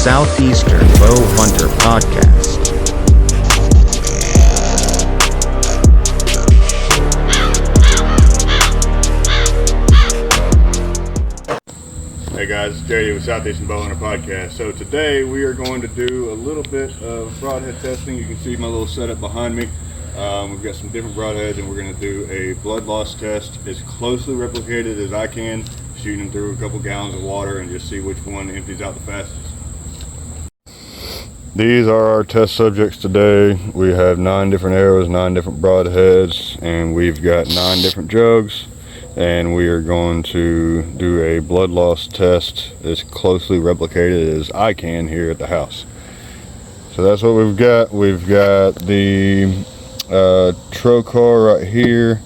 Southeastern Bow Hunter Podcast. Hey guys, it's JD with Southeastern Bow Hunter Podcast. So today we are going to do a little bit of broadhead testing. You can see my little setup behind me. We've got some different broadheads and we're going to do a blood loss test as closely replicated as I can, shooting them through a couple gallons of water and just see which one empties out the fastest. These are our test subjects today. We have 9 different arrows, 9 different broadheads, and we've got 9 different jugs. And we are going to do a blood loss test as closely replicated as I can here at the house. So that's what we've got. We've got the trocar right here,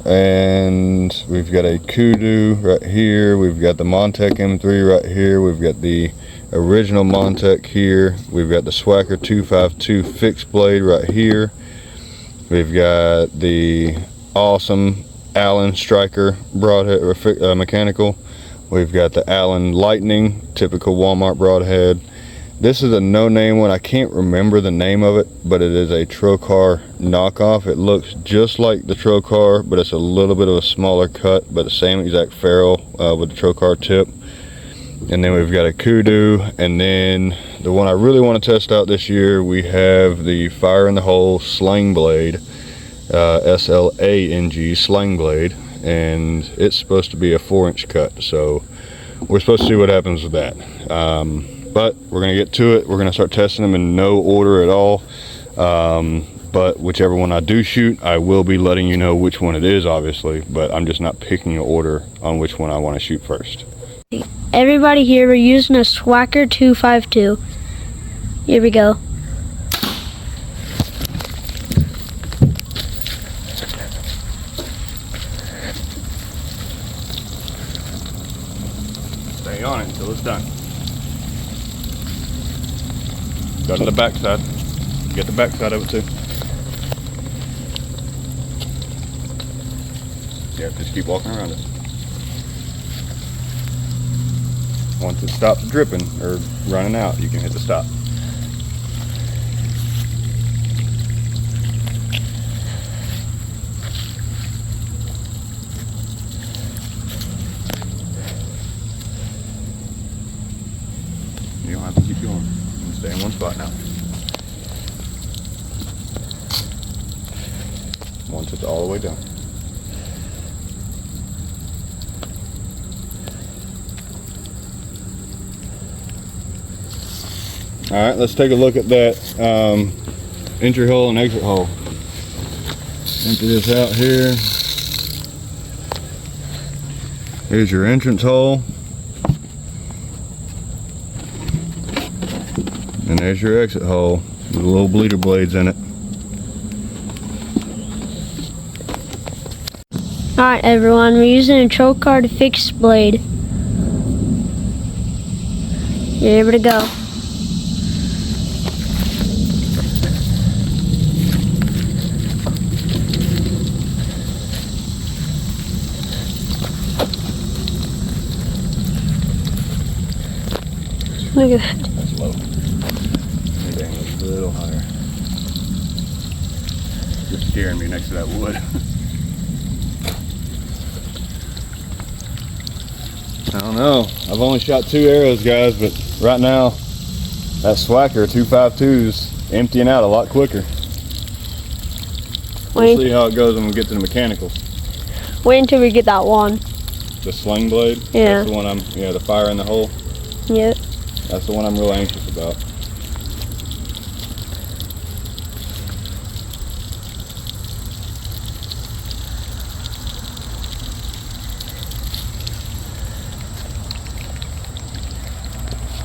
and we've got a kudu right here. We've got the montec M3 right here. We've got the original montec here. We've got the swhacker 252 fixed blade right here. We've got the awesome Allen stryker broadhead mechanical. We've got the Allen lightning, typical Walmart broadhead. This is a no-name one. I can't remember the name of it, but it is a trocar knockoff. It looks just like the trocar, but it's a little bit of a smaller cut, but the same exact ferrule with the trocar tip. And then we've got a kudu, and then the one I really want to test out this year, we have the fire in the hole slang blade, SLANG slang blade, and it's supposed to be a 4-inch cut, so we're supposed to see what happens with that. But we're gonna get to it. We're gonna start testing them in no order at all, but whichever one I do shoot, I will be letting you know which one it is, obviously, but I'm just not picking an order on which one I want to shoot first. Everybody here, we're using a swhacker 252. Here we go. Stay on it until it's done. Go to the back side. Get the back side of it too. Yeah, just keep walking around it. Once it stops dripping or running out, you can hit the stop. You don't have to keep going. You can stay in one spot now. Once it's all the way done. Alright, let's take a look at that entry hole and exit hole. Empty this out here. Here's your entrance hole. And there's your exit hole with little bleeder blades in it. Alright everyone, we're using a trocar fixed blade. You're able to go. Look at that. That's low. Maybe angle a little higher. You're scaring me next to that wood. I don't know. I've only shot 2 arrows, guys, but right now that swhacker 252's emptying out a lot quicker. We'll see how it goes when we get to the mechanicals. Wait until we get that one. The sling blade? Yeah. That's the one the fire in the hole? Yep. That's the one I'm real anxious about.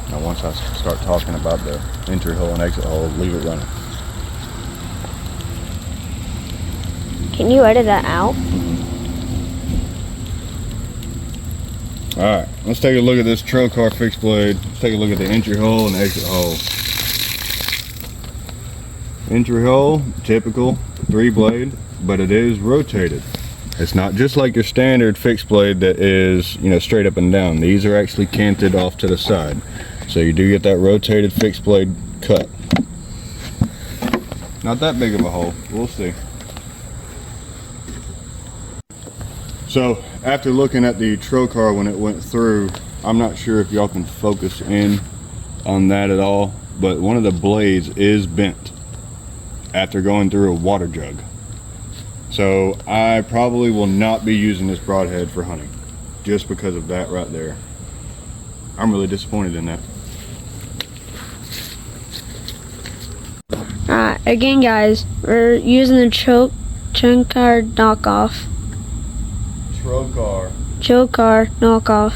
Now once I start talking about the entry hole and exit hole, leave it running. Can you edit that out? Alright, let's take a look at this trocar fixed blade. Let's take a look at the entry hole and exit hole. Entry hole, typical 3-blade, but it is rotated. It's not just like your standard fixed blade that is, you know, straight up and down. These are actually canted off to the side. So you do get that rotated fixed blade cut. Not that big of a hole, we'll see. So after looking at the trocar when it went through, I'm not sure if y'all can focus in on that at all, but one of the blades is bent after going through a water jug. So I probably will not be using this broadhead for hunting just because of that right there. I'm really disappointed in that. Again guys, we're using the trocar knockoff. Trocar knockoff.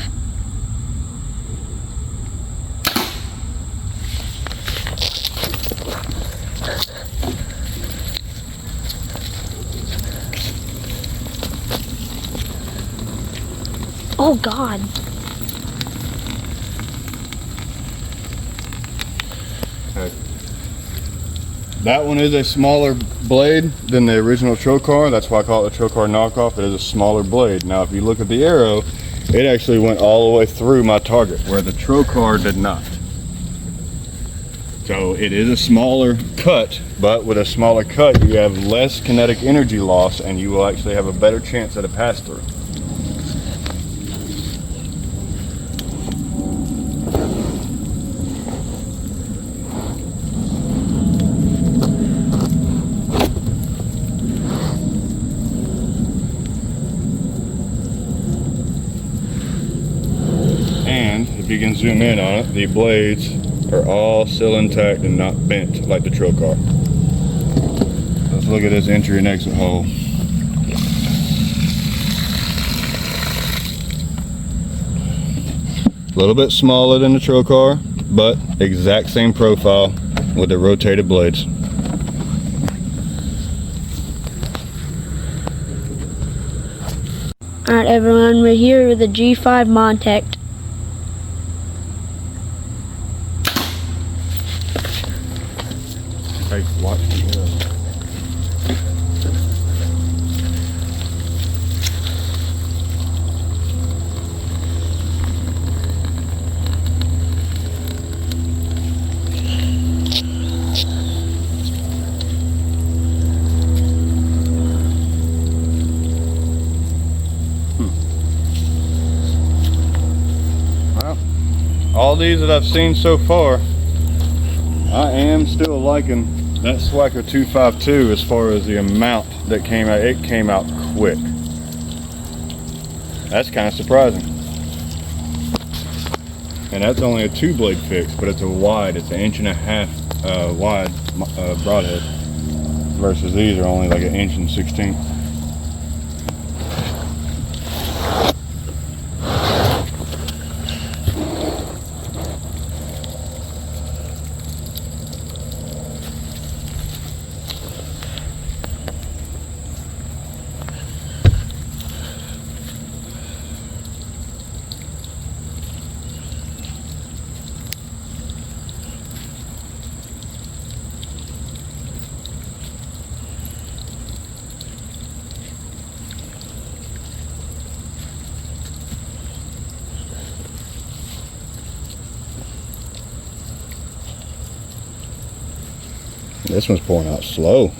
Oh God. Okay. That one is a smaller blade than the original trocar. That's why I call it a trocar knockoff. It is a smaller blade. Now if you look at the arrow, it actually went all the way through my target where the trocar did not. So it is a smaller cut, but with a smaller cut you have less kinetic energy loss and you will actually have a better chance at a pass through. If you can zoom in on it, the blades are all still intact and not bent like the trocar. Let's look at this entry and exit hole. A little bit smaller than the trocar, but exact same profile with the rotated blades. Alright everyone, we're here with the G5 montec. Hey, watch the arrow. Well, all these that I've seen so far, I am still liking that swhacker 252 as far as the amount that came out. It came out quick. That's kind of surprising. And that's only a 2-blade fix, but it's a wide, it's 1.5 inch wide broadhead, versus these are only like 1.16 inch. This one's pouring out slow.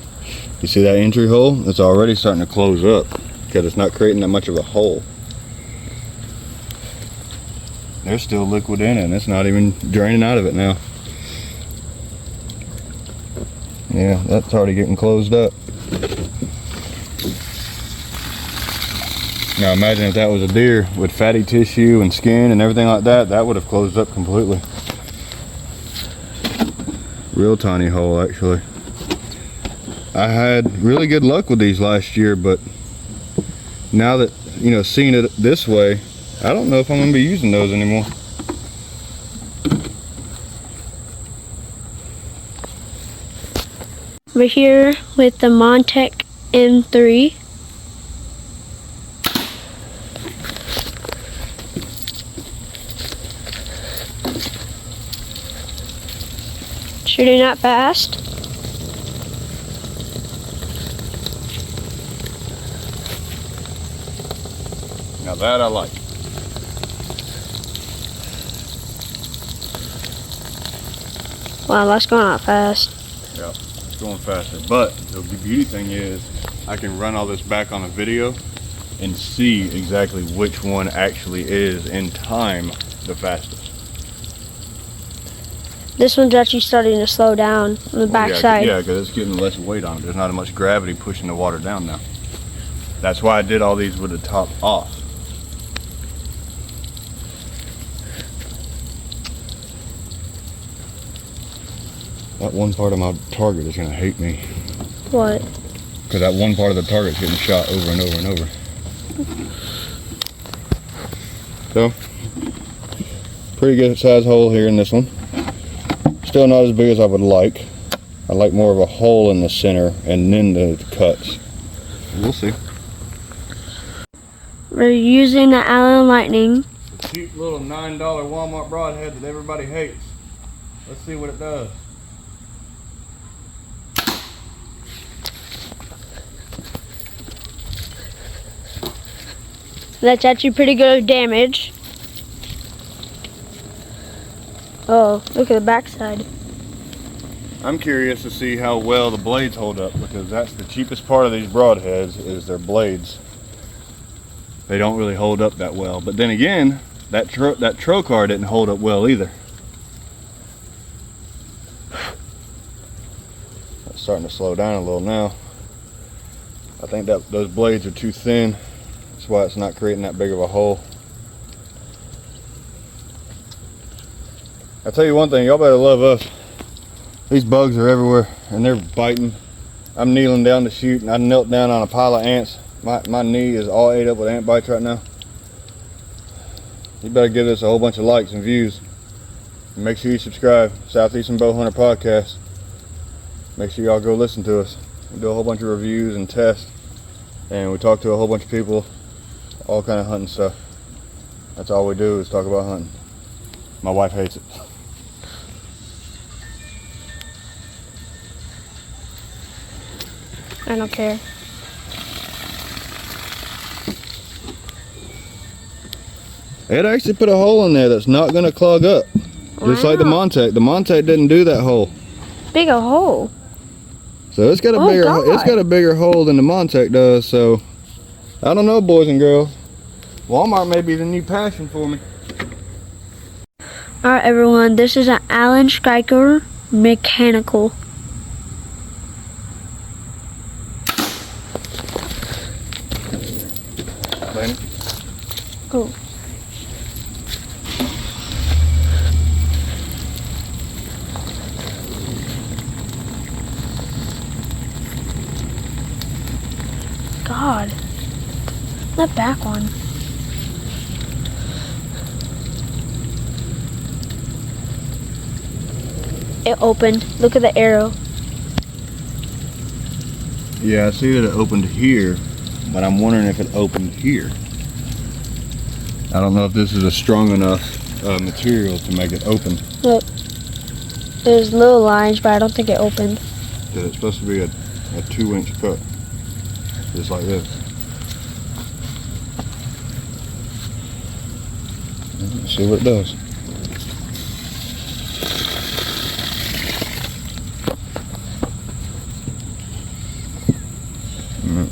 You see that entry hole? It's already starting to close up because it's not creating that much of a hole. There's still liquid in it and it's not even draining out of it now. Yeah, that's already getting closed up. Now imagine if that was a deer with fatty tissue and skin and everything like that, that would have closed up completely. Real tiny hole actually. I had really good luck with these last year, but now that, you know, seeing it this way, I don't know if I'm going to be using those anymore. We're here with the Montec M3. Shooting that fast. Now that I like. Wow, that's going out fast. Yeah, it's going faster. But the beauty thing is I can run all this back on a video and see exactly which one actually is in time the fastest. This one's actually starting to slow down on the back side. Yeah, because it's getting less weight on it. There's not as much gravity pushing the water down now. That's why I did all these with the top off. That one part of my target is going to hate me. What? Because that one part of the target's getting shot over and over and over. So, pretty good size hole here in this one. Still not as big as I would like. I like more of a hole in the center and then the cuts. We'll see. We're using the Allen Lightning. The cheap little $9 Walmart broadhead that everybody hates. Let's see what it does. That's actually pretty good damage. Oh, look at the backside. I'm curious to see how well the blades hold up, because that's the cheapest part of these broadheads is their blades. They don't really hold up that well. But then again, that trocar didn't hold up well either. It's starting to slow down a little now. I think that those blades are too thin. That's why it's not creating that big of a hole. I'll tell you one thing, y'all better love us. These bugs are everywhere and they're biting. I'm kneeling down to shoot and I knelt down on a pile of ants. My knee is all ate up with ant bites right now. You better give us a whole bunch of likes and views. And make sure you subscribe, Southeastern Bow Hunter Podcast. Make sure y'all go listen to us. We do a whole bunch of reviews and tests. And we talk to a whole bunch of people, all kind of hunting stuff. That's all we do is talk about hunting. My wife hates it. I don't care. It actually put a hole in there that's not going to clog up. Just like the montec. The montec didn't do that hole. Big a hole. So it's got a bigger hole than the montec does. So I don't know, boys and girls. Walmart may be the new passion for me. Alright everyone, this is an Allen Stryker mechanical. Laney? Oh. God. That back one. It opened. Look at the arrow. Yeah, I see that it opened here, but I'm wondering if it opened here. I don't know if this is a strong enough material to make it open. Look. There's little lines, but I don't think it opened. It's supposed to be a 2-inch cut. Just like this. Let's see what it does.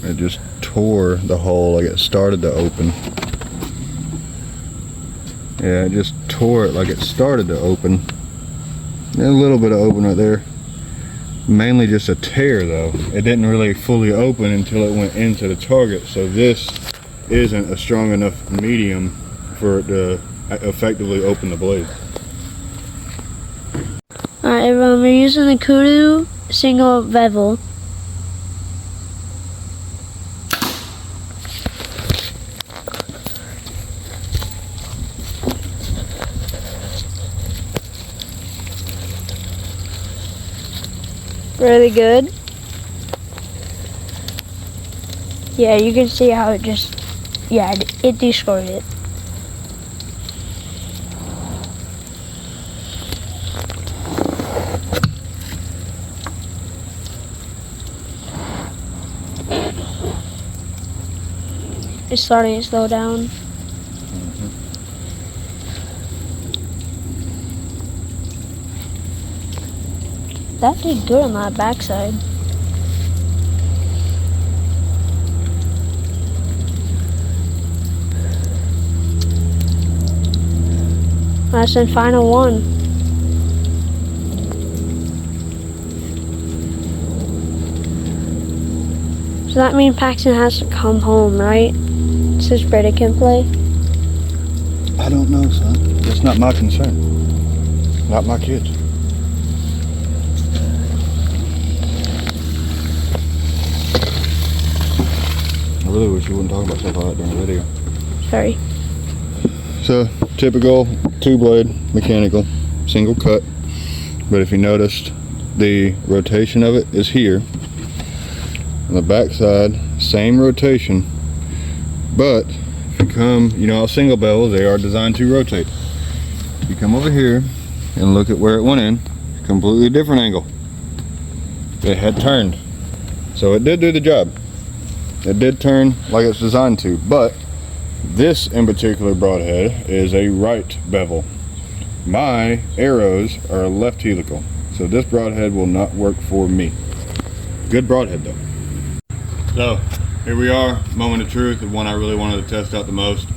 It just tore the hole like it started to open. Yeah, it just tore it like it started to open. And a little bit of open right there. Mainly just a tear though. It didn't really fully open until it went into the target. So this isn't a strong enough medium for it to effectively open the blade. Alright everyone, we're using the kudu single bevel. Really good. Yeah, you can see how it just, yeah, it destroyed it. It's starting to slow down. That did good on that backside. Last and final one. So that means Paxton has to come home, right? Since Brady can play. I don't know, son. That's not my concern. Not my kids. I really wish you wouldn't talk about stuff like that during the video. Sorry. So, typical 2-blade mechanical, single cut. But if you noticed, the rotation of it is here. On the back side, same rotation. But if you come, you know how single bevels, they are designed to rotate. You come over here and look at where it went in, completely different angle. It had turned. So it did do the job. It did turn like it's designed to, but this in particular broadhead is a right bevel. My arrows are left helical, so this broadhead will not work for me. Good broadhead though. So here we are, moment of truth, the one I really wanted to test out the most.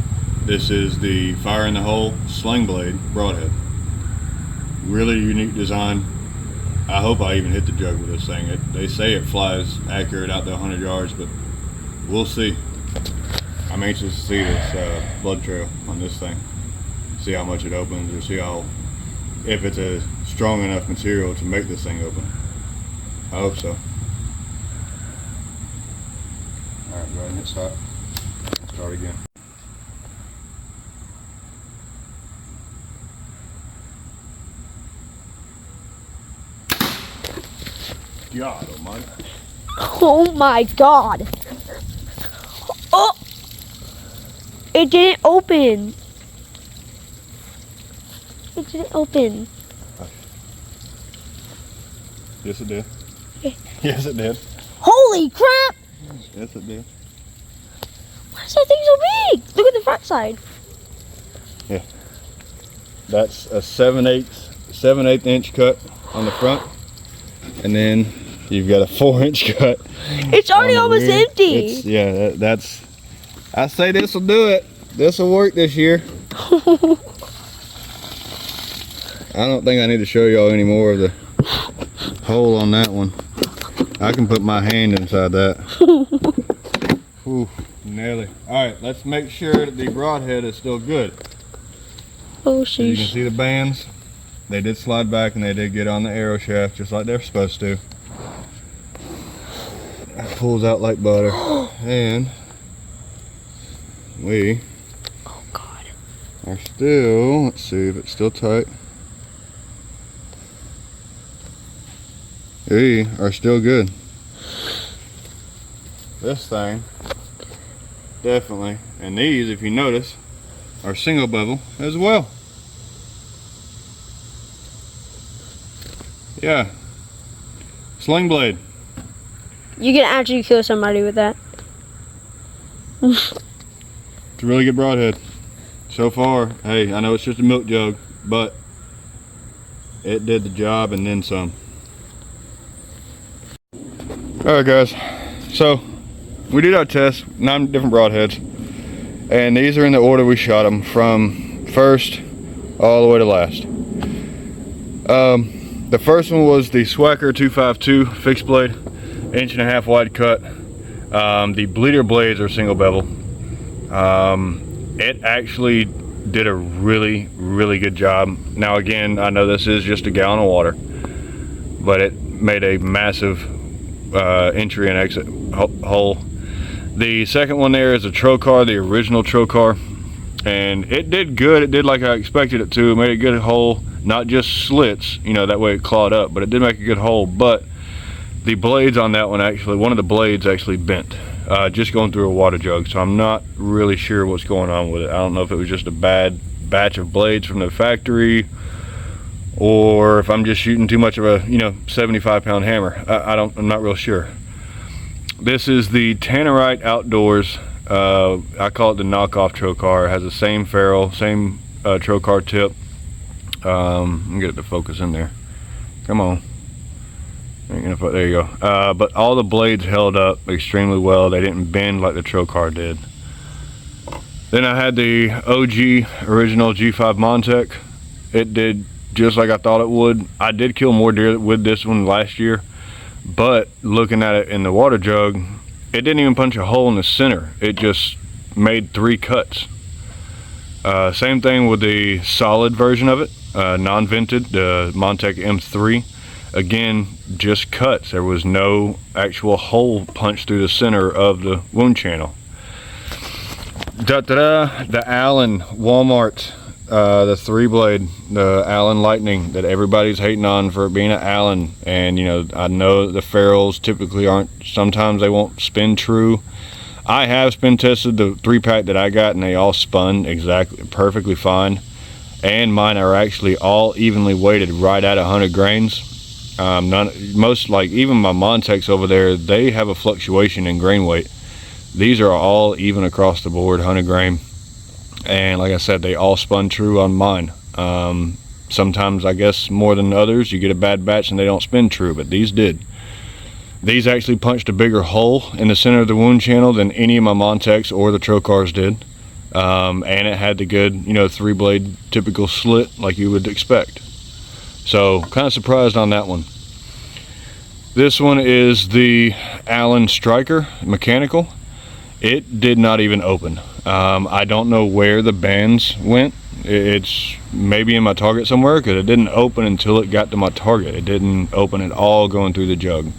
This is the fire in the hole sling blade broadhead. Really unique design. I hope I even hit the jug with this thing. They say it flies accurate out to 100 yards, but we'll see. I'm anxious to see this blood trail on this thing. See how much it opens, or see if it's a strong enough material to make this thing open. I hope so. Alright, go ahead and hit stop. Start again. God almighty. Oh my god. Oh! It didn't open. It didn't open. Yes, it did. Okay. Yes, it did. Holy crap! Yes, it did. Why is that thing so big? Look at the front side. Yeah. That's a 7/8 inch cut on the front. And then you've got a 4-inch cut. It's already almost rear. empty. That's. I say this will do it. This will work this year. I don't think I need to show y'all any more of the hole on that one. I can put my hand inside that. Ooh, nearly. All right, let's make sure that the broadhead is still good. Oh, So you can sheesh. see the bands. They did slide back and they did get on the arrow shaft just like they're supposed to. It pulls out like butter. And we Oh god. are still, let's see if it's still tight. We are still good. This thing, definitely. And these, if you notice, are single bevel as well. Yeah. Sling blade. You can actually kill somebody with that. It's a really good broadhead. So far, hey, I know it's just a milk jug, but it did the job and then some. Alright guys, so we did our test, 9 different broadheads, and these are in the order we shot them, from first all the way to last. The first one was the Swhacker 252 fixed blade, 1.5 wide cut. The bleeder blades are single bevel. It actually did a really good job. Now again, I know this is just a gallon of water, but it made a massive entry and exit hole. The second one there is a trocar, the original trocar, and it did good. It did like I expected it to. It made a good hole, not just slits, you know, that way it clawed up, but it did make a good hole. But the blades on that one, actually, one of the blades actually bent, just going through a water jug. So I'm not really sure what's going on with it. I don't know if it was just a bad batch of blades from the factory, or if I'm just shooting too much of a, you know, 75-pound hammer. I'm not real sure. This is the Tannerite Outdoors. I call it the knockoff trocar. It has the same ferrule, same trocar tip. Let me get it to focus in there. Come on. There you go. But all the blades held up extremely well. They didn't bend like the trocar did. Then I had the OG original G5 Montec. It did just like I thought it would. I did kill more deer with this one last year, but looking at it in the water jug, it didn't even punch a hole in the center. It just made 3 cuts. Same thing with the solid version of it, non-vented, the Montec M3. Again, just cuts. There was no actual hole punched through the center of the wound channel. The Allen Walmart, the 3-blade, the Allen Lightning that everybody's hating on for being an Allen. And you know, I know the ferrules typically aren't, sometimes they won't spin true. I have spin tested the 3-pack that I got, and they all spun exactly perfectly fine. And mine are actually all evenly weighted right at 100 grains. Most, like even my Montecs over there, they have a fluctuation in grain weight. These are all even across the board, 100 grain. And like I said, they all spun true on mine. Sometimes, I guess more than others, you get a bad batch and they don't spin true, but these did. These actually punched a bigger hole in the center of the wound channel than any of my Montecs or the trocars did. And it had the good, you know, 3-blade typical slit like you would expect. So kind of surprised on that one. This one is the Allen Stryker mechanical. It did not even open. I don't know where the bands went. It's maybe in my target somewhere, because it didn't open until it got to my target. It didn't open at all going through the jug.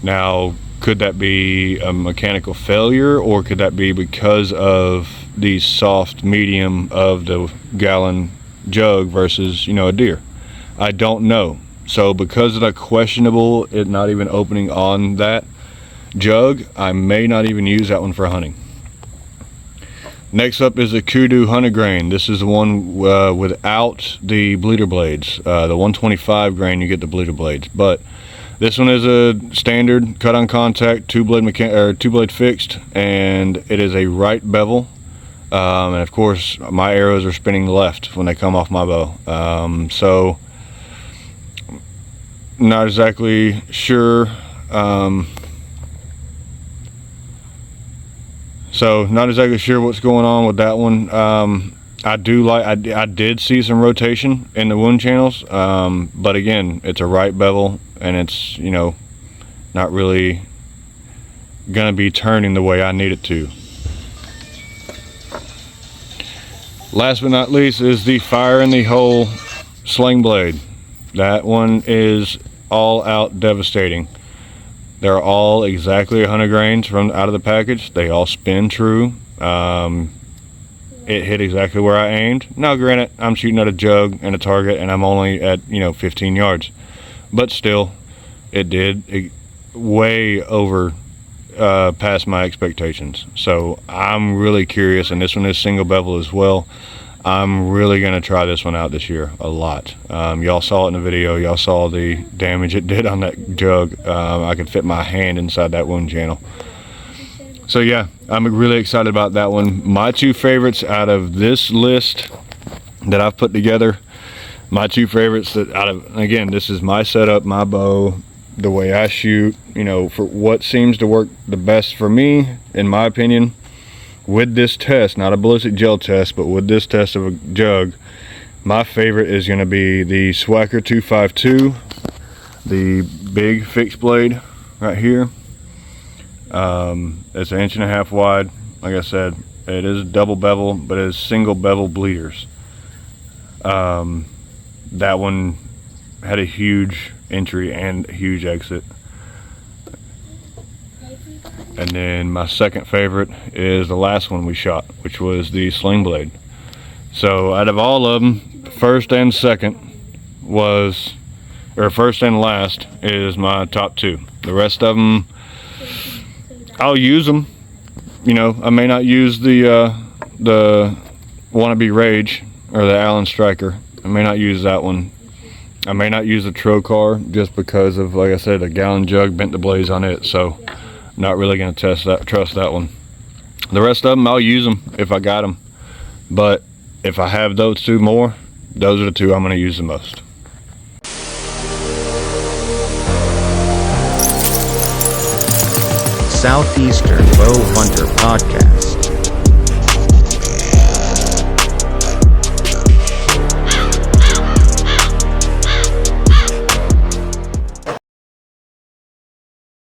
Now, could that be a mechanical failure, or could that be because of the soft medium of the gallon jug versus, you know, a deer? I don't know. So because of the questionable it not even opening on that jug, I may not even use that one for hunting. Next up is the kudu 100 grain. This is the one without the bleeder blades. The 125 grain you get the bleeder blades, but this one is a standard cut on contact 2-blade fixed, and it is a right bevel. And of course my arrows are spinning left when they come off my bow. So not exactly sure. So not exactly sure what's going on with that one. I did see some rotation in the wound channels, but again, it's a right bevel, and it's, you know, not really gonna be turning the way I need it to. Last but not least is the fire in the hole sling blade. That one is all out devastating. They're all exactly 100 grains from out of the package. They all spin true. It hit exactly where I aimed. Now granted, I'm shooting at a jug and a target, and I'm only at, you know, 15 yards, but still it did way over past my expectations. So I'm really curious, and this one is single bevel as well. I'm really gonna try this one out this year a lot. Y'all saw it in the video. Y'all saw the damage it did on that jug. I could fit my hand inside that wound channel. So yeah, I'm really excited about that one. My 2 favorites out of this list that I've put together, my 2 favorites that out of, again, this is my setup, my bow, the way I shoot, you know, for what seems to work the best for me, in my opinion. With this test, not a ballistic gel test, but with this test of a jug, my favorite is going to be the Swhacker 252, the big fixed blade right here. It's 1.5 inches wide. Like I said, it is double bevel, but it is single bevel bleeders. That one had a huge entry and a huge exit. And then my second favorite is the last one we shot, which was the sling blade. So out of all of them, first and second was, or first and last is my top 2. The rest of them, I'll use them. You know, I may not use the Wannabe Rage or the Allen Stryker. I may not use that one. I may not use the trocar just because of, like I said, a gallon jug bent the blades on it. So not really going to trust that one. The rest of them, I'll use them if I got them, but if I have those 2 more, those are the 2 I'm going to use the most. Southeastern Bow Hunter Podcast.